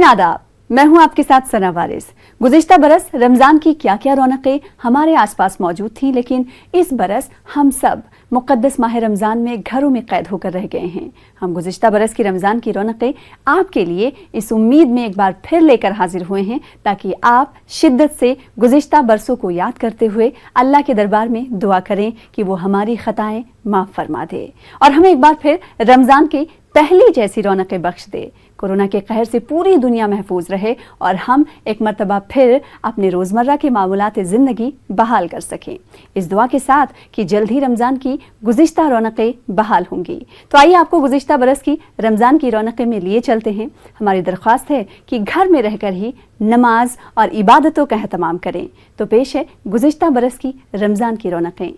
नाज़रीन आदाब, मैं हूं आपके साथ सना वारिस। गुज़िश्ता बरस रमज़ान की क्या क्या रौनकें हमारे आसपास मौजूद थीं, लेकिन इस बरस हम सब मुक़द्दस माह रमज़ान में घरों में क़ैद होकर रह गए हैं। हम गुज़िश्ता बरस की रमज़ान की रौनकें आपके लिए इस उम्मीद में एक बार फिर लेकर हाजिर हुए हैं ताकि आप शिद्दत से गुज़िश्ता बरसों को याद करते हुए अल्लाह के दरबार में दुआ करें कि वो हमारी ख़ताएँ माफ़ फरमा दे और हमें एक बार फिर रमज़ान की पहली जैसी रौनकें बख्श दे। कोरोना के कहर से पूरी दुनिया महफूज रहे और हम एक मरतबा फिर अपने रोज़मर्रा के मामूलात ज़िंदगी बहाल कर सकें, इस दुआ के साथ कि जल्द ही रमज़ान की गुज़िश्ता रौनकें बहाल होंगी। तो आइए आपको गुज़िश्ता बरस की रमज़ान की रौनकें में लिए चलते हैं। हमारी दरख्वास्त है कि घर में रहकर ही नमाज और इबादतों का एहतमाम करें। तो पेश है गुज़िश्ता बरस की रमज़ान की रौनकें।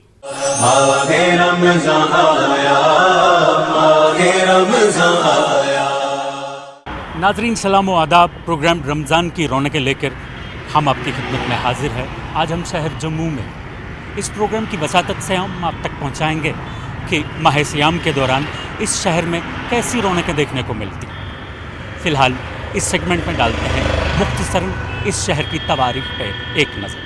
नाज़रीन सलाम व आदाब। प्रोग्राम रमज़ान की रौनकें लेकर हम आपकी खिदमत में हाजिर हैं। आज हम शहर जम्मू में इस प्रोग्राम की वसातत से हम आप तक पहुंचाएंगे कि माह सियाम के दौरान इस शहर में कैसी रौनकें देखने को मिलती। फ़िलहाल इस सेगमेंट में डालते हैं मुख्तसरन इस शहर की तवारीख पे एक नज़र।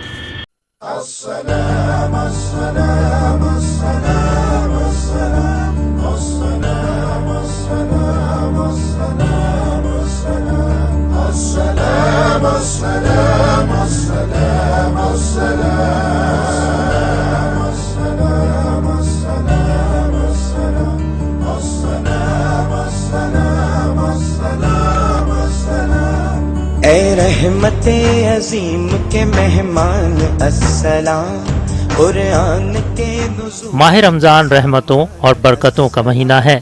ए रहमते अजीम के मेहमान अस्सलाम। कुरान के माह रमज़ान रहमतों और बरकतों का महीना है,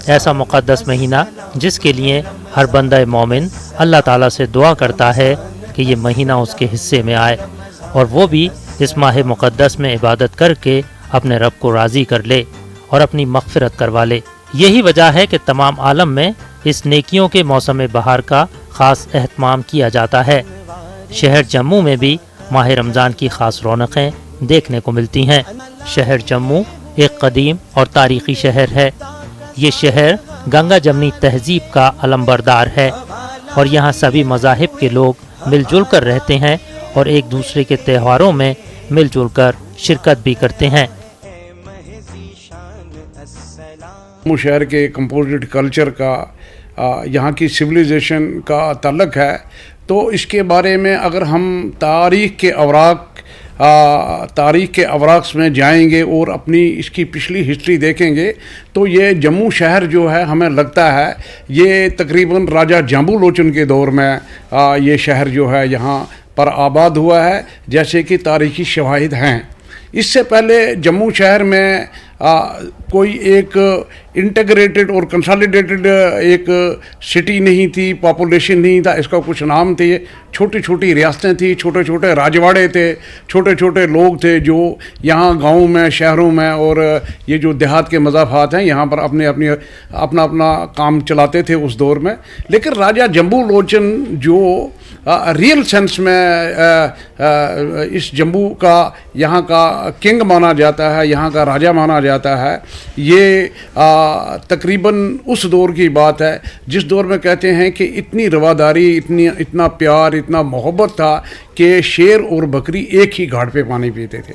ऐसा मुक़द्दस महीना जिसके लिए हर बंदा मोमिन अल्लाह ताला से दुआ करता है कि ये महीना उसके हिस्से में आए और वो भी इस माह मुक़द्दस में इबादत करके अपने रब को राज़ी कर ले और अपनी मग़फ़िरत करवा ले। यही वजह है कि तमाम आलम में इस नेकियों के मौसम बहार का ख़ास एहतमाम किया जाता है। शहर जम्मू में भी माह रमज़ान की ख़ास रौनकें देखने को मिलती हैं। शहर जम्मू एक कदीम और तारीख़ी शहर है। ये शहर गंगा जमनी तहज़ीब का अलंबरदार है और यहाँ सभी मज़ाहिब के लोग मिलजुल कर रहते हैं और एक दूसरे के त्योहारों में मिलजुल कर शिरकत भी करते हैं। जम्मू शहर के कंपोजिट कल्चर का यहाँ की सिविलाइजेशन का ताल्लुक़ है, तो इसके बारे में अगर हम तारीख़ के अवराक़ में जाएंगे और अपनी इसकी पिछली हिस्ट्री देखेंगे तो ये जम्मू शहर जो है हमें लगता है ये तकरीबन राजा जाम्बू लोचन के दौर में ये शहर जो है यहाँ पर आबाद हुआ है, जैसे कि तारीख़ी शवाहिद हैं। इससे पहले जम्मू शहर में कोई एक इंटीग्रेटेड और कंसोलिडेटेड एक सिटी नहीं थी, पॉपुलेशन नहीं था, इसका कुछ नाम थे, छोटी छोटी रियासतें थी, छोटे छोटे राजवाड़े थे, छोटे छोटे लोग थे जो यहाँ गाँव में, शहरों में और ये जो देहात के मज़ाफ़ात हैं यहाँ पर अपना काम चलाते थे उस दौर में। लेकिन राजा जम्बू लोचन जो रियल सेंस में इस जम्मू का यहाँ का किंग माना जाता है, यहाँ का राजा माना जाता है, ये तकरीबन उस दौर की बात है जिस दौर में कहते हैं कि इतनी रवादारी, इतना प्यार, इतना मोहब्बत था कि शेर और बकरी एक ही घाट पे पानी पीते थे।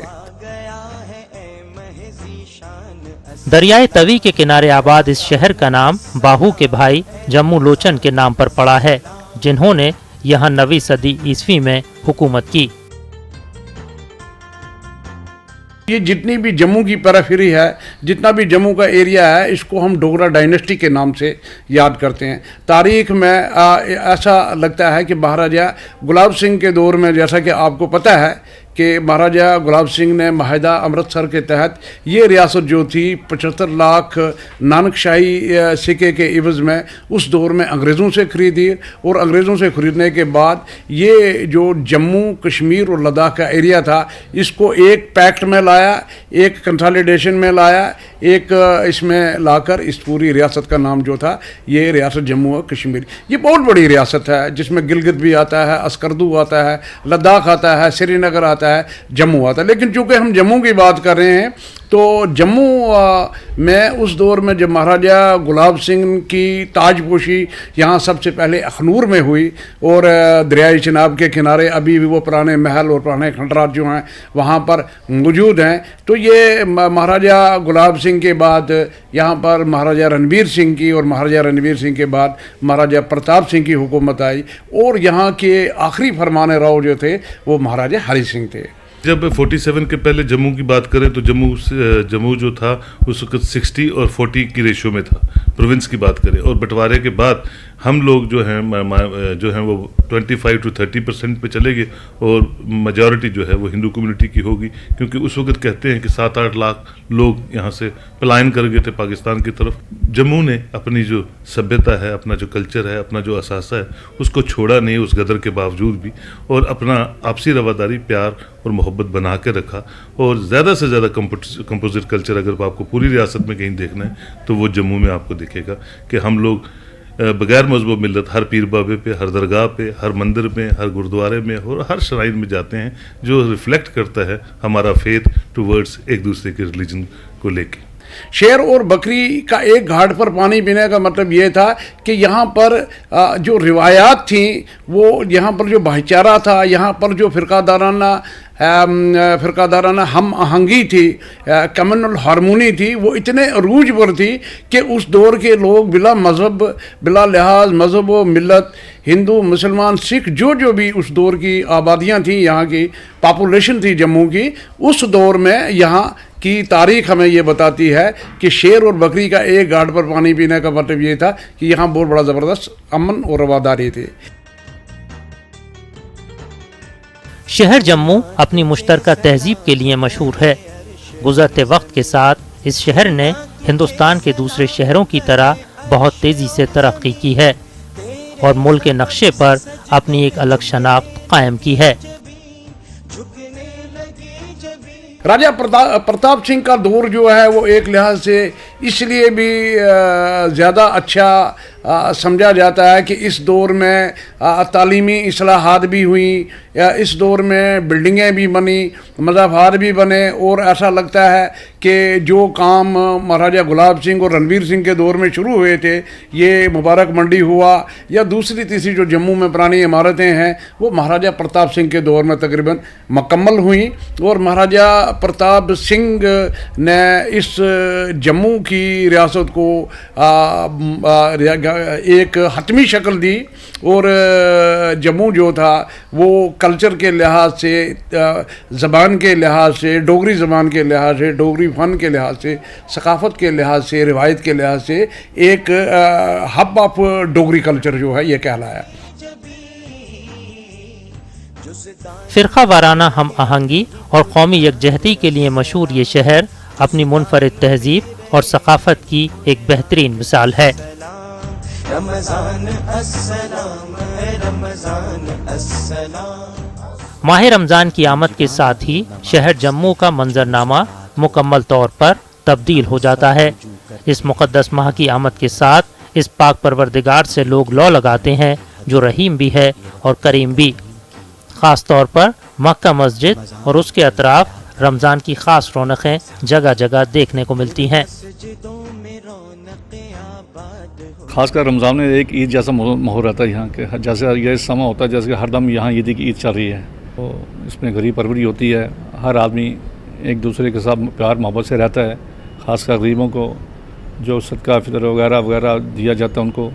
दरियाए तवी के किनारे आबाद इस शहर का नाम बाहू के भाई जम्मू लोचन के नाम पर पड़ा है, जिन्होंने यहाँ 9वीं सदी ईस्वी में हुकूमत की। ये जितनी भी जम्मू की पेरिफेरी है, जितना भी जम्मू का एरिया है, इसको हम डोगरा डायनेस्टी के नाम से याद करते हैं। तारीख़ में ऐसा लगता है कि महाराजा गुलाब सिंह के दौर में, जैसा कि आपको पता है कि महाराजा गुलाब सिंह ने माहिदा अमृतसर के तहत ये रियासत जो थी 75 लाख नानकशाही सिक्के के इवज़ में उस दौर में अंग्रेज़ों से ख़रीदी और अंग्रेज़ों से ख़रीदने के बाद ये जो जम्मू कश्मीर और लद्दाख का एरिया था इसको एक पैक्ट में लाया, एक कंसोलिडेशन में लाया, एक इसमें लाकर इस पूरी रियासत का नाम जो था ये रियासत जम्मू और कश्मीर। ये बहुत बड़ी रियासत है जिसमें गिलगित भी आता है, अस्करदू आता है, लद्दाख आता है, श्रीनगर आता है, जम्मू आता है। लेकिन चूँकि हम जम्मू की बात कर रहे हैं तो जम्मू میں اس دور میں جب مہاراجہ گلاب سنگھ کی تاج پوشی یہاں سب سے پہلے اخنور میں ہوئی اور دریائے چناب کے کنارے ابھی بھی وہ پرانے محل اور پرانے کھنڈرات جو ہیں وہاں پر موجود ہیں، تو یہ مہاراجہ گلاب سنگھ کے بعد یہاں پر مہاراجہ رنبیر سنگھ کی اور مہاراجہ رنبیر سنگھ کے بعد مہاراجہ پرتاپ سنگھ کی حکومت آئی، اور یہاں کے آخری فرمان رواؤ جو تھے وہ مہاراجہ ہری سنگھ تھے۔ جب 47 کے پہلے جموں کی بات کریں تو جموں جو تھا اس وقت 60 اور 40 کی ریشو میں تھا، پروونس کی بات کریں، اور بٹوارے کے بعد ہم لوگ جو ہیں وہ 25 to 30% پہ چلے گئے، اور میجورٹی جو ہے وہ ہندو کمیونٹی کی ہوگی، کیونکہ اس وقت کہتے ہیں کہ 7-8 لاکھ لوگ یہاں سے پلائن کر گئے تھے پاکستان کی طرف۔ جموں نے اپنی جو سبھیتا ہے، اپنا جو کلچر ہے، اپنا جو اثاثہ ہے، اس کو چھوڑا نہیں اس غدر کے باوجود بھی، اور اپنا آپسی رواداری، پیار اور محبت بنا کے رکھا، اور زیادہ سے زیادہ کمپوزٹ کلچر اگر آپ کو پوری ریاست میں کہیں دیکھنا ہے تو وہ جموں میں آپ کو دکھے گا کہ ہم لوگ بغیر مذہب و ملت ہر پیر بابے پہ، ہر درگاہ پہ، ہر مندر میں، ہر گردوارے میں اور ہر شرائن میں جاتے ہیں، جو ریفلیکٹ کرتا ہے ہمارا فیتھ ٹورڈز ایک دوسرے کے ریلیجن کو لے کے۔ شیر اور بکری کا ایک گھاٹ پر پانی پینے کا مطلب یہ تھا کہ یہاں پر جو روایات تھیں، وہ یہاں پر جو بھائی چارہ تھا، یہاں پر جو فرقہ دارانہ ہم آہنگی تھی، کمیونل ہارمونی تھی، وہ اتنے عروج پر تھی کہ اس دور کے لوگ بلا مذہب، بلا لحاظ مذہب و ملت، ہندو، مسلمان، سکھ، جو بھی اس دور کی آبادیاں تھیں، یہاں کی پاپولیشن تھی جموں کی، اس دور میں یہاں کی تاریخ ہمیں یہ بتاتی ہے کہ شیر اور بکری کا ایک گھاٹ پر پانی پینے کا مطلب یہ تھا کہ یہاں بہت بڑا زبردست امن اور رواداری تھی۔ شہر جموں اپنی مشترکہ تہذیب کے لیے مشہور ہے۔ گزرتے وقت کے ساتھ اس شہر نے ہندوستان کے دوسرے شہروں کی طرح بہت تیزی سے ترقی کی ہے اور ملک کے نقشے پر اپنی ایک الگ شناخت قائم کی ہے۔ راجہ پرتاپ سنگھ کا دور جو ہے وہ ایک لحاظ سے اس لیے بھی زیادہ اچھا سمجھا جاتا ہے کہ اس دور میں تعلیمی اصلاحات بھی ہوئیں، اس دور میں بلڈنگیں بھی بنی، مضافات بھی بنے، اور ایسا لگتا ہے کہ جو کام مہاراجہ گلاب سنگھ اور رنبیر سنگھ کے دور میں شروع ہوئے تھے، یہ مبارک منڈی ہوا یا دوسری تیسری جو جموں میں پرانی عمارتیں ہیں، وہ مہاراجہ پرتاپ سنگھ کے دور میں تقریباً مکمل ہوئیں، اور مہاراجہ پرتاپ سنگھ نے اس جموں کی ریاست کو ایک حتمی شکل دی، اور جموں جو تھا وہ کلچر کے لحاظ سے، زبان کے لحاظ سے، ڈوگری زبان کے لحاظ سے، ڈوگری فن کے لحاظ سے، ثقافت کے لحاظ سے، روایت کے لحاظ سے ایک ہب آف ڈوگری کلچر جو ہے یہ کہلایا۔ فرقہ وارانہ ہم آہنگی اور قومی یکجہتی کے لیے مشہور یہ شہر اپنی منفرد تہذیب اور ثقافت کی ایک بہترین مثال ہے۔ رمضان السلام رمضان السلام۔ ماہ رمضان کی آمد کے ساتھ ہی شہر جموں کا منظرنامہ مکمل طور پر تبدیل ہو جاتا ہے۔ اس مقدس ماہ کی آمد کے ساتھ اس پاک پروردگار سے لوگ لو لگاتے ہیں جو رحیم بھی ہے اور کریم بھی۔ خاص طور پر مکہ مسجد اور اس کے اطراف رمضان کی خاص رونقیں جگہ جگہ دیکھنے کو ملتی ہیں۔ خاص کر رمضان میں ایک عید جیسا ماحول رہتا ہے یہاں کے، جیسے یہ سما ہوتا ہے جیسے کہ ہر دم یہاں عیدی کی عید چل رہی ہے، تو اس میں غریب پروری ہوتی ہے، ہر آدمی ایک دوسرے کے ساتھ پیار محبت سے رہتا ہے۔ خاص کر غریبوں کو جو صدقہ فطر وغیرہ دیا جاتا ہے،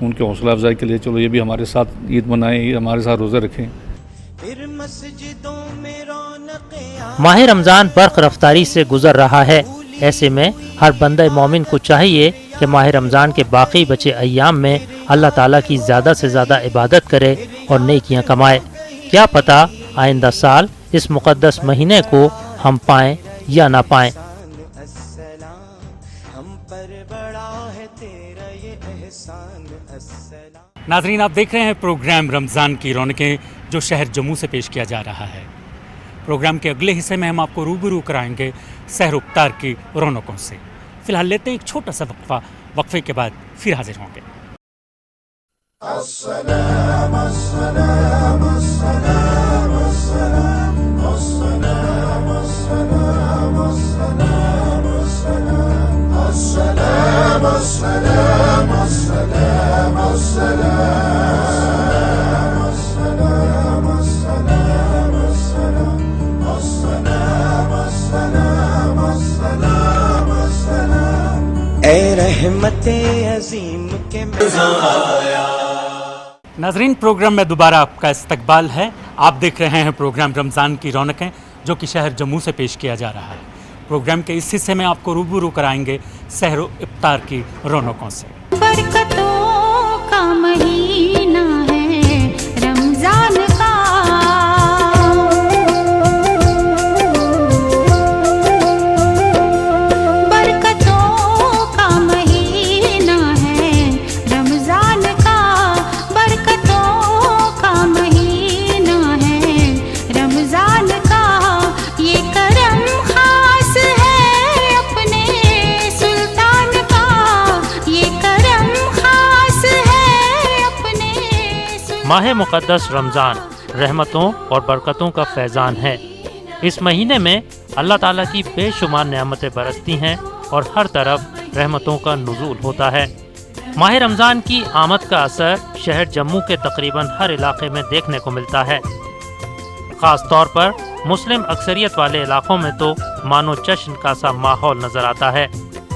ان کے حوصلہ افزائی کے لیے چلو یہ بھی ہمارے ساتھ عید منائیں، ہمارے ساتھ روزے رکھیں۔ ماہ رمضان برق رفتاری سے گزر رہا ہے، ایسے میں ہر بندہ مومن کو چاہیے کہ ماہ رمضان کے باقی بچے ایام میں اللہ تعالیٰ کی زیادہ سے زیادہ عبادت کرے اور نیکیاں کمائے۔ کیا پتہ آئندہ سال اس مقدس مہینے کو ہم پائیں یا نہ پائیں۔ ناظرین، آپ دیکھ رہے ہیں پروگرام رمضان کی رونقیں جو شہر جموں سے پیش کیا جا رہا ہے۔ پروگرام کے اگلے حصے میں ہم آپ کو روبرو کرائیں گے سحر افطار کی رونقوں سے۔ فی الحال لیتے ہیں ایک چھوٹا سا وقفہ، وقفے کے بعد پھر حاضر ہوں گے۔ السلام السلام السلام السلام السلام السلام السلام السلام السلام السلام السلام السلام السلام السلام السلام السلام السلام السلام اے رحمت عظیم کے नाजरीन, प्रोग्राम में दोबारा आपका इस्तकबाल है। आप देख रहे हैं प्रोग्राम रमज़ान की रौनकें, जो कि शहर जम्मू से पेश किया जा रहा है। प्रोग्राम के इस हिस्से में आपको रूबरू कराएंगे सहर इफ्तार की रौनकों से। बरकतों का महीना है रमज़ान का, बरकतों का महीना है रमज़ान का, बरकतों का महीना है रमज़ान का। ये करम खास है अपने सुल्तान का, ये करम खास है अपने माह मुक़द्दस रमज़ान रहमतों और बरकतों का फैज़ान है। इस महीने में अल्लाह ताला की बेशुमार नेमतें बरसती हैं और हर तरफ रहमतों का नुज़ूल होता है। माह रमज़ान की आमद का असर शहर जम्मू के तकरीबन हर इलाके में देखने को मिलता है। ख़ास तौर पर मुस्लिम अक्सरियत वाले इलाकों में तो मानो जश्न का सा माहौल नज़र आता है।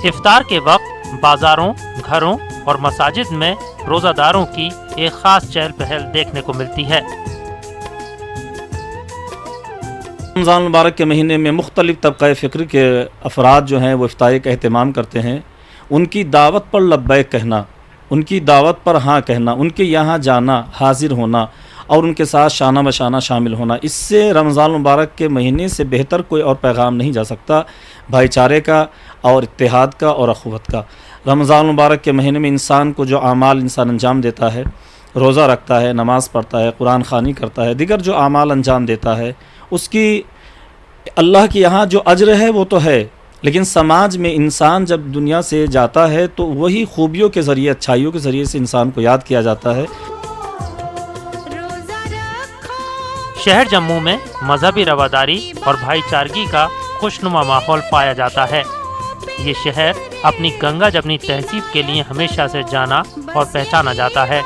इफ्तार के वक्त बाज़ारों, घरों और मसाजिद में रोज़ादारों की एक ख़ास चहल पहल देखने को मिलती है। रमज़ान मुबारक के महीने में मुख्तलिफ़ तबक़ा फ़िक्र के अफराद जो हैं वो इफ्तारी का अहतमाम करते हैं। उनकी दावत पर लब्बैक कहना, उनकी दावत पर हाँ कहना, उनके यहाँ जाना, हाजिर होना और उनके साथ शाना बशाना शामिल होना, इससे रमज़ान मुबारक के महीने से बेहतर कोई और पैगाम नहीं जा सकता भाईचारे का और इत्तेहाद का और अख़ुवत का। रमज़ान मुबारक के महीने में इंसान को जो आमाल इंसान अंजाम देता है, रोज़ा रखता है, नमाज़ पढ़ता है, कुरान ख़वानी करता है, दिगर जो आमाल अंजाम देता है, उसकी अल्लाह के यहाँ जो अज्र है वो तो है, लेकिन समाज में इंसान जब दुनिया से जाता है तो वही खूबियों के ज़रिए, अच्छाइयों के ज़रिए से इंसान को याद किया जाता है। शहर जम्मू में मजहबी रवादारी और भाईचारगी का खुशनुमा माहौल पाया जाता है। ये शहर अपनी गंगा जमनी तहजीब के लिए हमेशा से जाना और पहचाना जाता है।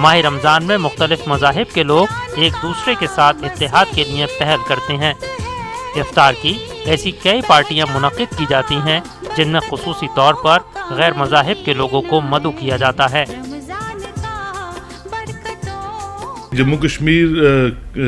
माह रमज़ान में मुख्तलिफ मज़ाहिब के लोग एक दूसरे के साथ इत्तेहाद के लिए पहल करते हैं। इफ्तार की ऐसी कई पार्टियां मुनक़िद की जाती हैं जिनमें ख़ुसूसी तौर पर गैर मज़ाहिब के लोगों को मदऊ किया जाता है। जम्मू कश्मीर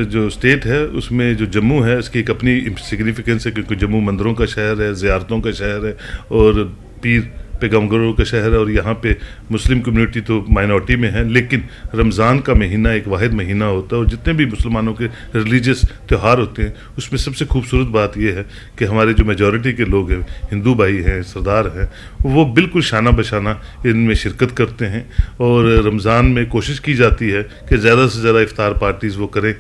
जो स्टेट है उसमें जो जम्मू है इसकी एक अपनी सिग्निफिकेंस है, क्योंकि जम्मू मंदिरों का शहर है, ज़ियारतों का शहर है और पीर पैगम्बरों का शहर है, और यहाँ पे मुस्लिम कम्युनिटी तो माइनॉरिटी में है। लेकिन रमज़ान का महीना एक वाहिद महीना होता है और जितने भी मुसलमानों के रिलीजियस त्यौहार होते हैं उसमें सबसे खूबसूरत बात यह है कि हमारे जो मेजॉरिटी के लोग हैं, हिंदू भाई हैं, सरदार हैं, वो बिल्कुल शाना बशाना इनमें शिरकत करते हैं। और रमज़ान में कोशिश की जाती है कि ज़्यादा से ज़्यादा इफ्तार पार्टीज़ वो करें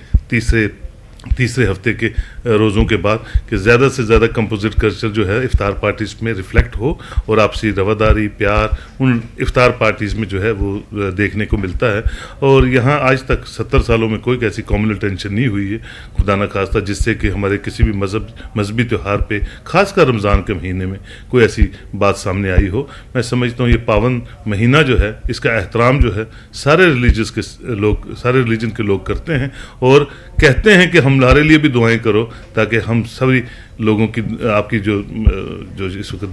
तीसरे हफ्ते के रोज़ों के बाद, कि ज़्यादा से ज़्यादा कंपोजिट कल्चर जो है इफ्तार पार्टीज़ में रिफ्लेक्ट हो और आपसी रवादारी, प्यार उन इफ्तार पार्टीज़ में जो है वो देखने को मिलता है। और यहाँ आज तक 70 सालों में कोई ऐसी कॉम्युनल टेंशन नहीं हुई है खुदा न खास्ता जिससे कि हमारे किसी भी मजहबी त्यौहार पे, ख़ासकर रमज़ान के महीने में कोई ऐसी बात सामने आई हो। मैं समझता हूँ ये पावन महीना जो है इसका एहतराम जो है सारे रिलीजन के लोग करते हैं और कहते हैं कि हमारे लिए भी दुआएं करो ताकि हम सभी लोगों की, आपकी जो इस वक्त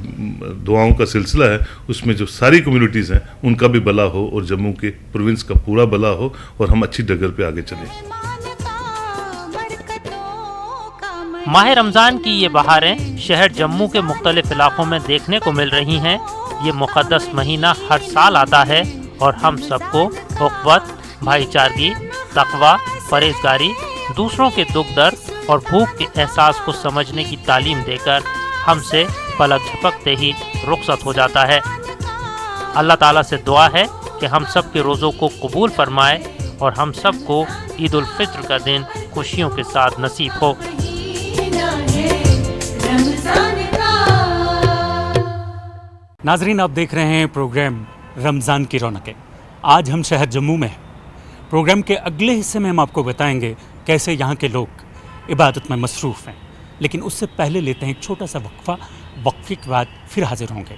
दुआओं का सिलसिला है उसमें जो सारी कम्युनिटीज़ हैं उनका भी भला हो और जम्मू के प्रोविंस का पूरा भला हो और हम अच्छी डगर पे आगे चलें। माह रमज़ान की ये बहारें शहर जम्मू के मुख्तलिफ इलाकों में देखने को मिल रही हैं। ये मुक़द्दस महीना हर साल आता है और हम सबको उख़्वत, भाईचारगी, तक़वा, परहेज़गारी, दूसरों के दुख दर्द और भूख के एहसास को समझने की तालीम देकर हमसे पलक झपकते ही रुखसत हो जाता है। अल्लाह ताला से दुआ है कि हम सब के रोज़ों को कबूल फरमाए और हम सब को ईद उल फित्र का दिन खुशियों के साथ नसीब हो। नाजरीन, आप देख रहे हैं प्रोग्राम रमज़ान की रौनकें। आज हम शहर जम्मू में हैं। प्रोग्राम के अगले हिस्से में हम आपको बताएंगे कैसे यहाँ के लोग इबादत में मसरूफ़ हैं, लेकिन उससे पहले लेते हैं एक छोटा सा वक्फा। वक्फे के बाद फिर हाजिर होंगे।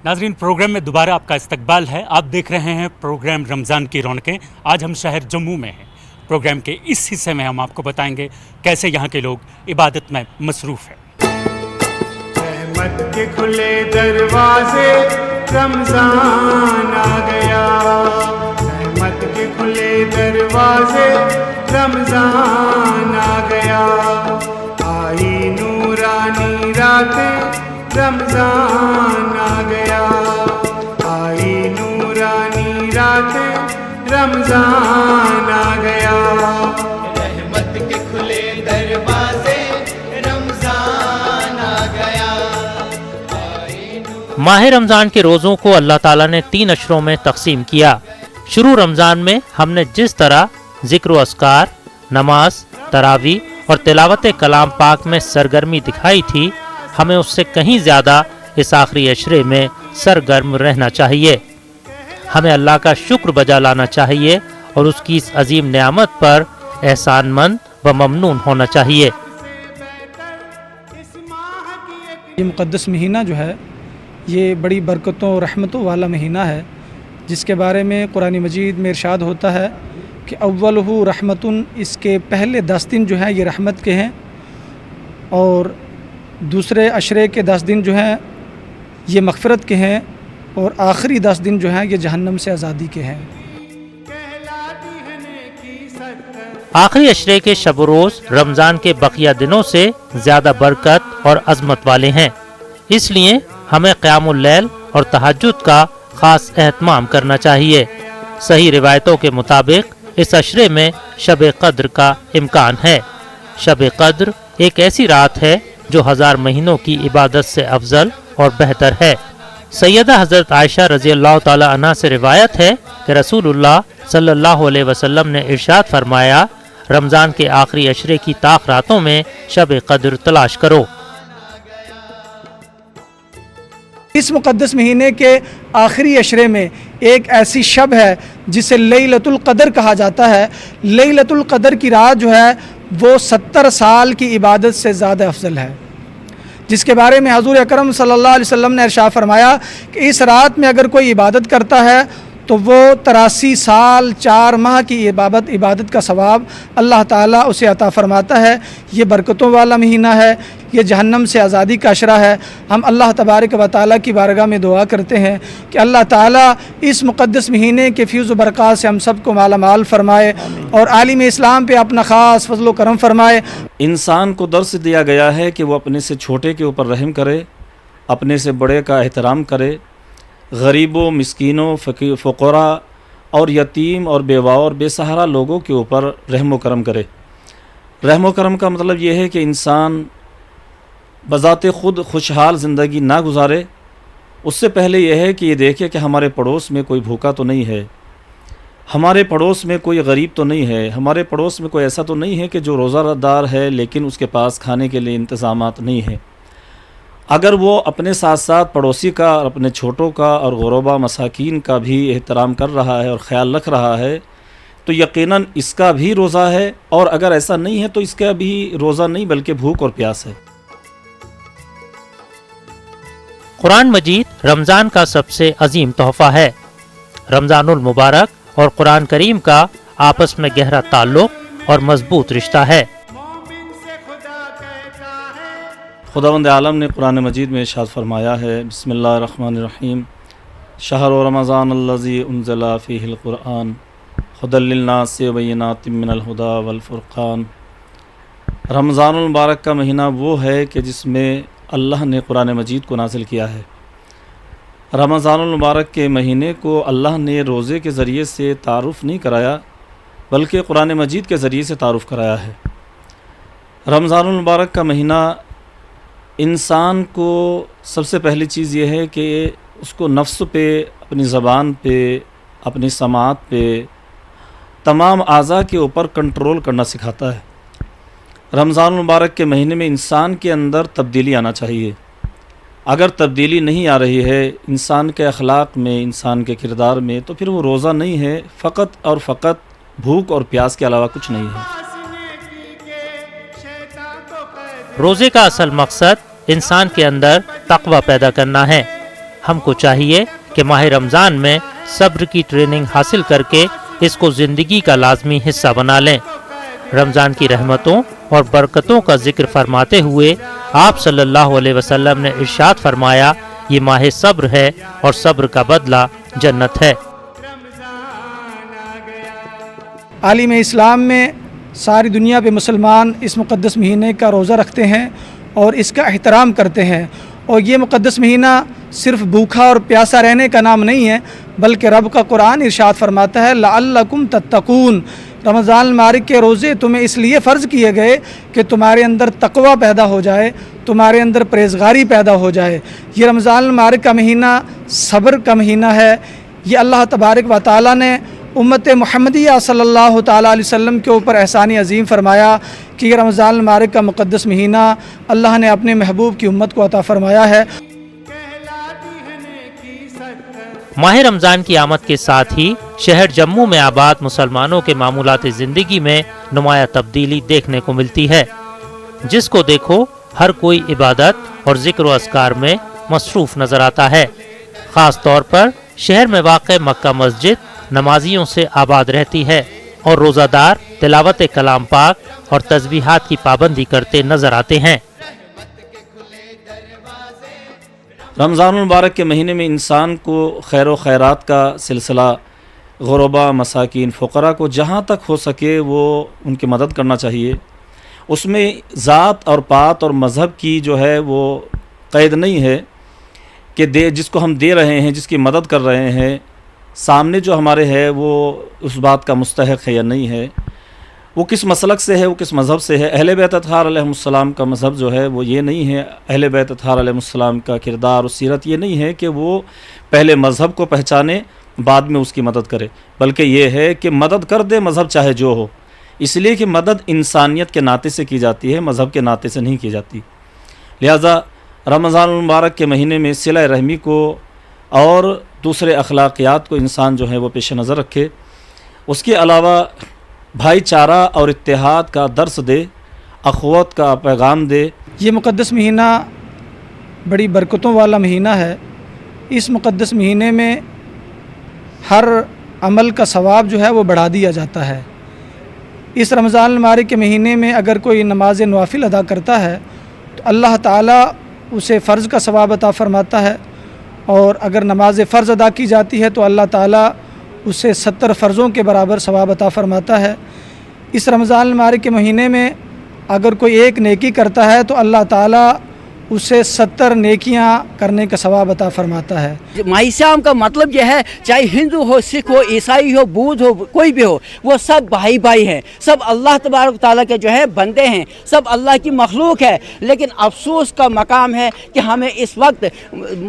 नाजरीन, प्रोग्राम में दोबारा आपका इस्तकबाल है। आप देख रहे हैं प्रोग्राम रमज़ान की रौनकें। आज हम शहर जम्मू में हैं। प्रोग्राम के इस हिस्से में हम आपको बताएंगे कैसे यहाँ के लोग इबादत में मसरूफ़ हैं। रहमत के खुले दरवाजे, रमज़ान आ गया। रहमत के खुले दरवाजे, रमज़ान आ गया। आई नूरानी रातें, रमज़ान आ गया। आई नूरानी रातें, रमज़ान आ गया। रहमत के खुले दरवाजे, रमज़ान आ गया। माह रमज़ान के रोज़ों को अल्लाह ताला ने 3 अशरों में तकसीम किया। शुरू रमज़ान में हमने जिस तरह ज़िक्र व अस्कार, नमाज, तरावी और तिलावत कलाम पाक में सरगर्मी दिखाई थी, हमें उससे कहीं ज़्यादा इस आखिरी अशरे में सरगर्म रहना चाहिए। हमें अल्लाह का शुक्र बजा लाना चाहिए और उसकी इस अजीम नेमत पर एहसानमंद व ममनून होना चाहिए। ये मुक़द्दस महीना जो है ये बड़ी बरकतों और रहमतों वाला महीना है, जिसके बारे में कुरान मजीद में इरशाद होता है कि अव्वलहु रहमतुन, इसके पहले 10 दिन जो हैं ये रहमत के हैं और दूसरे अशरे के 10 दिन जो हैं ये मग़फ़िरत के हैं और आखिरी 10 दिन जो हैं ये जहन्नम से आज़ादी के हैं। आखिरी अशरे के शब रोज़ रमज़ान के बकिया दिनों से ज़्यादा बरकत और अज़मत वाले हैं, इसलिए हमें क़यामुल लैल और तहज्जुद का ख़ास एहतमाम करना चाहिए। सही रिवायतों के मुताबिक इस अशरे में शब क़द्र का इम्कान है। शब क़द्र एक ऐसी रात है जो 1000 महीनों की इबादत से अफजल और बेहतर है। सैयदा हज़रत आयशा रज़ी अल्लाह ताला अन्हा से रिवायत है कि रसूलुल्लाह सल्लल्लाहु अलैहि वसल्लम ने इरशाद फरमाया, रमज़ान के आखिरी अशरे की ताक रातों में शब क़द्र तलाश करो। इस मुक़द्दस महीने के आखिरी अशरे में एक ऐसी शब है जिसे लैलतुल क़द्र कहा जाता है। लैलतुल क़द्र की रात जो है वो 70 साल की इबादत से ज़्यादा अफजल है, जिसके बारे में हज़ूर अकरम सल्लल्लाहु अलैहि वसल्लम ने इरशाद फरमाया कि इस रात में अगर कोई इबादत करता है तो वो 83 साल 4 माह की इबादत का सवाब अल्लाह ताला उसे अता फरमाता है। ये बरकतों वाला महीना है, ये जहन्नम से आज़ादी का अशरा है। हम अल्लाह तबारक व तआला की बारगाह में दुआ करते हैं कि अल्लाह ताला इस मुक़द्दस महीने के फ़ैज़ व बरक़ात से हम सबको माला माल फरमाए और आलिम इस्लाम पे अपना ख़ास फ़ज़्ल व करम फरमाए। इंसान को दर्स दिया गया है कि वो अपने से छोटे के ऊपर रहम करे, अपने से बड़े का एहतराम करे, गरीबों, मिस्कीनों, फ़क़रा और यतीम और बेवा और बेसहारा लोगों के ऊपर रहम व करम करे। रहम व करम का मतलब ये है कि इंसान बज़ाते ख़ुद खुशहाल ज़िंदगी ना गुजारे, उससे पहले यह है कि ये देखे कि हमारे पड़ोस में कोई भूखा तो नहीं है, हमारे पड़ोस में कोई गरीब तो नहीं है, हमारे पड़ोस में कोई ऐसा तो नहीं है कि जो रोज़ादार है लेकिन उसके पास खाने के लिए इंतज़ामात नहीं है। अगर वो अपने साथ साथ पड़ोसी का और अपने छोटों का और गुरबा मसाकीन का भी एहतराम कर रहा है और ख़याल रख रहा है तो यकीनन इसका भी रोज़ा है, और अगर ऐसा नहीं है तो इसका भी रोज़ा नहीं बल्कि भूख और प्यास है। कुरान मजीद रमज़ान का सबसे अजीम तोहफ़ा है। रमज़ानुल मुबारक और कुरान करीम का आपस में गहरा ताल्लुक़ और मजबूत रिश्ता है। खुदावंद आलम ने कुरान मजीद में इरशाद फरमाया है, बिस्मिल्लाहिर्रहमानिर्रहीम, शहर रमज़ान अल्लज़ी उन्ज़िला फ़ीहिल क़ुरआन हुदल लिन्नासि व बय्यिनातिम मिनल हुदा वल फ़ुरक़ान। रमज़ानुल मुबारक का महीना वो है कि जिसमें अल्लाह ने कुरान मजीद को नाज़िल किया है। रमज़ानुल मुबारक के महीने को अल्लाह ने रोज़े के ज़रिए से तारुफ़ नहीं कराया बल्कि कुरान मजीद के ज़रिए से तारुफ़ कराया है। रमज़ानुल मुबारक का महीना इंसान को सबसे पहली चीज़ ये है कि उसको नफ्स पे, अपनी ज़बान पे, अपनी समात पे, तमाम आज़ा के ऊपर कंट्रोल करना सिखाता है। रमज़ान मुबारक के महीने में इंसान के अंदर तब्दीली आना चाहिए। अगर तब्दीली नहीं आ रही है इंसान के अखलाक में, इंसान के किरदार में, तो फिर वो रोज़ा नहीं है, फ़कत और फ़कत भूख और प्यास के अलावा कुछ नहीं है। रोज़े का असल मकसद इंसान के अंदर तक़वा पैदा करना है। ہم کو چاہیے کہ ماہ رمضان میں صبر کی ٹریننگ حاصل کر کے اس کو زندگی کا لازمی حصہ بنا لیں۔ رمضان کی رحمتوں اور برکتوں کا ذکر فرماتے ہوئے آپ صلی اللہ علیہ وسلم نے ارشاد فرمایا، یہ ماہ صبر ہے اور صبر کا بدلہ جنت ہے۔ عالم اسلام میں ساری دنیا پہ مسلمان اس مقدس مہینے کا روزہ رکھتے ہیں اور اس کا احترام کرتے ہیں، اور یہ مقدس مہینہ صرف بھوکا اور پیاسا رہنے کا نام نہیں ہے، بلکہ رب کا قرآن ارشاد فرماتا ہے لعلکم تتقون، رمضان المبارک کے روزے تمہیں اس لیے فرض کیے گئے کہ تمہارے اندر تقوی پیدا ہو جائے، تمہارے اندر پرہیزگاری پیدا ہو جائے۔ یہ رمضان المبارک کا مہینہ صبر کا مہینہ ہے۔ یہ اللہ تبارک و تعالیٰ نے امت محمدیہ صلی اللہ تعالیٰ علیہ وسلم کے اوپر احسان عظیم فرمایا کہ یہ رمضان المبارک کا مقدس مہینہ اللہ نے اپنے محبوب کی امت کو عطا فرمایا ہے۔ ماہ رمضان کی آمد کے ساتھ ہی شہر جموں میں آباد مسلمانوں کے معمولات زندگی میں نمایاں تبدیلی دیکھنے کو ملتی ہے۔ جس کو دیکھو ہر کوئی عبادت اور ذکر و اذکار میں مصروف نظر آتا ہے۔ خاص طور پر شہر میں واقع مکہ مسجد نمازیوں سے آباد رہتی ہے اور روزہ دار تلاوت کلام پاک اور تسبیحات کی پابندی کرتے نظر آتے ہیں۔ رمضان المبارک کے مہینے میں انسان کو خیر و خیرات کا سلسلہ، غربا، مساکین، فقراء کو جہاں تک ہو سکے وہ ان کی مدد کرنا چاہیے۔ اس میں ذات اور پات اور مذہب کی جو ہے وہ قید نہیں ہے کہ جس کو ہم دے رہے ہیں، جس کی مدد کر رہے ہیں، سامنے جو ہمارے ہے وہ اس بات کا مستحق ہے یا نہیں ہے، وہ کس مسلک سے ہے، وہ کس مذہب سے ہے۔ اہل بیت اطہار علیہ السلام کا مذہب جو ہے وہ یہ نہیں ہے، اہل بیت اطہار علیہ السلام کا کردار اور سیرت یہ نہیں ہے کہ وہ پہلے مذہب کو پہچانے بعد میں اس کی مدد کرے، بلکہ یہ ہے کہ مدد کر دے مذہب چاہے جو ہو، اس لیے کہ مدد انسانیت کے ناطے سے کی جاتی ہے، مذہب کے ناطے سے نہیں کی جاتی۔ لہذا رمضان المبارک کے مہینے میں صلہ رحمی کو اور دوسرے اخلاقیات کو انسان جو ہے وہ پیش نظر رکھے۔ اس کے علاوہ بھائی چارہ اور اتحاد کا درس دے، اخوت کا پیغام دے۔ یہ مقدس مہینہ بڑی برکتوں والا مہینہ ہے۔ اس مقدس مہینے میں ہر عمل کا ثواب جو ہے وہ بڑھا دیا جاتا ہے۔ اس رمضان المبارک کے مہینے میں اگر کوئی نماز نوافل ادا کرتا ہے تو اللہ تعالیٰ اسے فرض کا ثواب عطا فرماتا ہے، اور اگر نماز فرض ادا کی جاتی ہے تو اللہ تعالیٰ اسے 70 فرضوں کے برابر ثواب عطا فرماتا ہے۔ اس رمضان المبارک کے مہینے میں اگر کوئی ایک نیکی کرتا ہے تو اللہ تعالیٰ اسے 70 نیکیاں کرنے کا ثواب عطا فرماتا ہے۔ ماہ صیام کا مطلب یہ ہے چاہے ہندو ہو، سکھ ہو، عیسائی ہو، بودھ ہو، کوئی بھی ہو، وہ سب بھائی بھائی ہیں، سب اللہ تبارک تعالیٰ کے جو ہے بندے ہیں، سب اللہ کی مخلوق ہے۔ لیکن افسوس کا مقام ہے کہ ہمیں اس وقت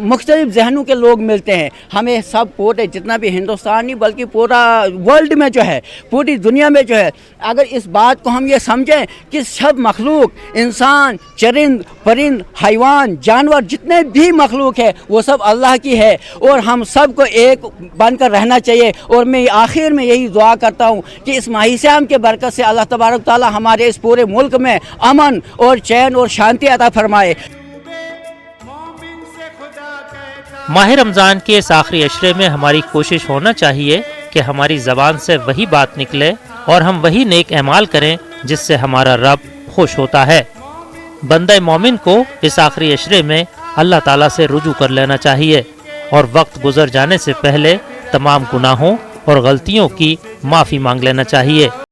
مختلف ذہنوں کے لوگ ملتے ہیں۔ ہمیں سب پورے جتنا بھی ہندوستان نہیں بلکہ پورا ورلڈ میں جو ہے، پوری دنیا میں جو ہے، اگر اس بات کو ہم یہ سمجھیں کہ سب مخلوق، انسان، چرند، پرند، حیوان، جانور، جتنے بھی مخلوق ہے وہ سب اللہ کی ہے، اور ہم سب کو ایک بن کر رہنا چاہیے۔ اور میں آخر میں یہی دعا کرتا ہوں کہ اس ماہ صیام کے برکت سے اللہ تبارک تعالی ہمارے اس پورے ملک میں امن اور چین اور شانتی عطا فرمائے۔ ماہ رمضان کے اس آخری عشرے میں ہماری کوشش ہونا چاہیے کہ ہماری زبان سے وہی بات نکلے اور ہم وہی نیک اعمال کریں جس سے ہمارا رب خوش ہوتا ہے۔ بندہ مومن کو اس آخری عشرے میں اللہ تعالیٰ سے رجوع کر لینا چاہیے اور وقت گزر جانے سے پہلے تمام گناہوں اور غلطیوں کی معافی مانگ لینا چاہیے۔